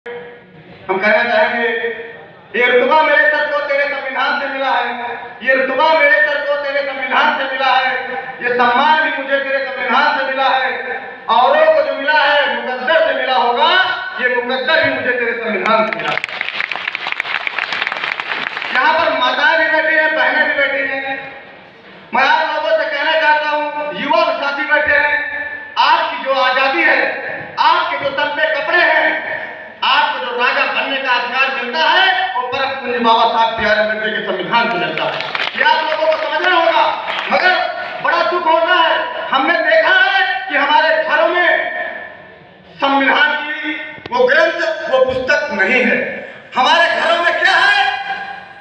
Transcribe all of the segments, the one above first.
हम कहना चाहेंगे, ये रुतबा मेरे सर को तेरे संविधान से मिला है, ये रुतबा मेरे सर को तेरे संविधान से मिला है, ये सम्मान भी मुझे तेरे संविधान से मिला है। औरों को जो मिला है मुकद्दर से मिला होगा, ये मुकद्दर भी मुझे तेरे संविधान से मिला। यहाँ पर माताएं भी बैठी हैं, बहनें भी बैठी हैं। मैं आप लोगों से कहना चाहता हूँ, युवा साथी बैठे हैं, आपकी जो आजादी है, आपके जो तन पे कपड़े हैं, आपको जो राजा बनने का अधिकार मिलता है, वो परम पूज्य बाबा साहब बी आर अम्बेडकर के संविधान से मिलता है। ये आप लोगों को समझना होगा। मगर बड़ा दुख होता है, हमने देखा है कि हमारे घरों में संविधान की वो ग्रंथ, वो पुस्तक नहीं है। हमारे घरों में क्या है,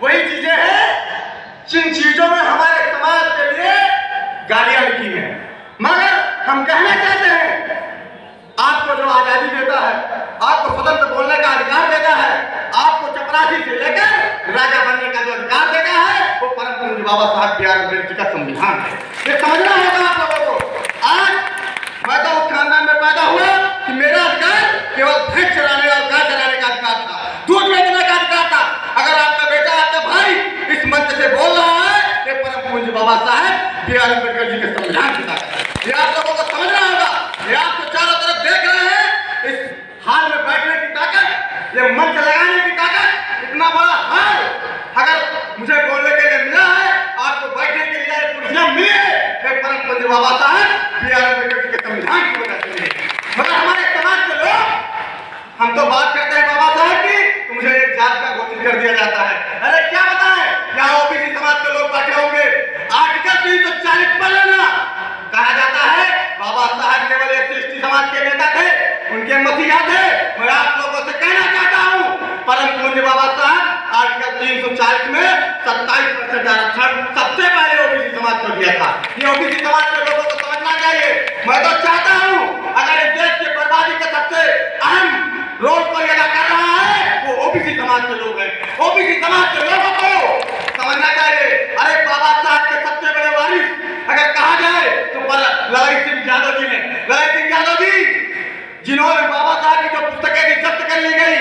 वही चीजें हैं जिन चीजों में हमारे समाज के लिए गालियां लिखी हैं। मगर हम कहना चाहते हैं, आपको जो आजादी देता है, आपको स्वतंत्र बोलने का अधिकार देता है, आपको चपरासी से लेकर राजा बनने का जो अधिकार देता है, वो परम पूज्य बाबा साहब बी आर अम्बेडकर का संविधान है। ये समझना होगा आप लोगों को। आज मैं तो उस खानदान में पैदा हुआ कि मेरा अधिकार केवल भैंस चराने और गाय चराने का अधिकार था, दूध बेचने का अधिकार था। अगर आपका बेटा, आपका भाई इस मंच से बोल रहा है, ये परम पूज्य बाबा साहब बी आर अम्बेडकर जी के संविधान की ताकत है। ये आप लोगों को समझना होगा। ये आपको चारों तरफ देख रहे हैं, इस हाल में बैठने की ताकत, ये मंच लगाने की ताकत, इतना बड़ा हाल अगर मुझे बोलने के लिए मिला है, आपको बैठने के लिए कुर्सियां मिली है, ये परम पूज्य बाबा साहब बी आर अम्बेडकर जी के संविधान की वजह से मिली है। मगर हमारे समाज के लोग, हम तो बात करते हैं बाबा साहब की, तो मुझे एक जात का घोषित कर दिया जाता है। अरे क्या बताएं, यहाँ ओबीसी समाज के लोग बैठे होंगे, आर्टिकल 340 पर लेना कहा जाता है। बाबा साहब केवल एसटी समाज के नेता थे, उनके मसीहा थे। मैं आप लोगों से कहना चाहता हूँ, परम पूज्य बाबा साहब आर्टिकल 340 में 27% आरक्षण सबसे पहले ओबीसी समाज को दिया था। ये ओबीसी समाज के लोगों को समझना चाहिए। मैं तो चाहता हूँ, अगर इस देश की बर्बादी का सबसे अहम रोल को अदा कर रहा है, वो ओबीसी समाज के लोग हैं। ओबीसी समाज के लोगों को समझना चाहिए। अरे बाबा साहब के सबसे बड़े वारिस अगर कहा जाए तो ललित सिंह यादव जी ने, ललित सिंह यादव जी जिन्होंने बाबा साहब की जो पुस्तकें थी जब्त कर ली गई,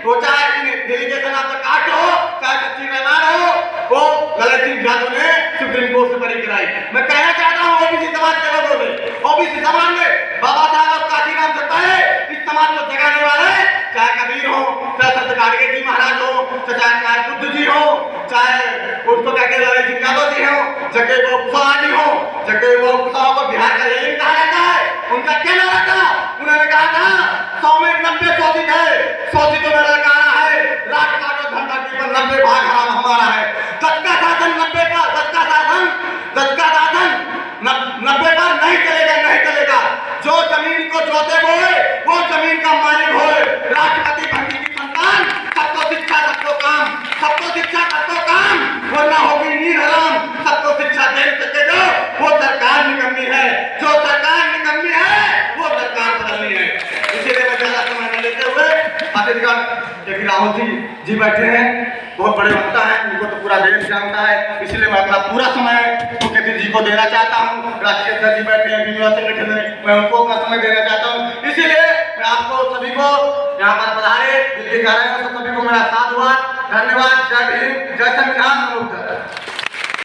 वो चाहे डेलीगेशन ऑफ द कास्ट हो, चाहे सच्ची रहमान हो, वो ललित सिंह यादव ने सुप्रीम कोर्ट से बरी कराई। मैं कहना चाहता हूँ ओबीसी समाज के लोगों से, ओबीसी समाज में बाबा साहब और काशीराम से पहले इस समाज को जगाने वाले, चाहे कबीर हो, चाहे संत गाडगे जी महाराज हो, चाहे बुद्ध जी हो, चाहे उसको कहते ललित सिंह यादव जी हो, जगह वो कुशवाहा जी हो, जगह वो कुशवाहा को बिहार का लेनिन कहा जाता है। उनका क्या नारा था? उन्होंने कहा था 100 में 90 शोषित है, शोषितों में ललकारा है, राज काटो धन धरती पर 90 भाग हमारा है। 10 का शासन 90 पर, 10 का शासन 90 पर नहीं चलेगा, नहीं चलेगा। जो जमीन को जोते बोए, वो जमीन का मालिक होए। राष्ट्रपति भक्ति की संतान, सबको शिक्षा सबको काम, सबको शिक्षा सबको काम, वरना होगी नींद हराम। सबको शिक्षा दे सके जो, वो सरकार निकम्मी है, जो सरकार निकम्मी है, वो सरकार बदलनी है। इसीलिए मैं ज्यादा समय न लेते हुए अतिथिगण राहुल जी बैठे हैं, बहुत बड़े वक्ता हैं, उनको तो पूरा देश जानता है, इसलिए मैं अपना पूरा समय मुख्यमंत्री जी को देना चाहता हूँ। राष्ट्रीय अध्यक्ष जी बैठे हैं, विभिन्न संगठन में, मैं उनको अपना समय देना चाहता हूँ। इसीलिए मैं आपको सभी को यहाँ पर पधारे दिल्ली का सभी को मेरा साथ हुआ। धन्यवाद। जय भीम, जय संविधान।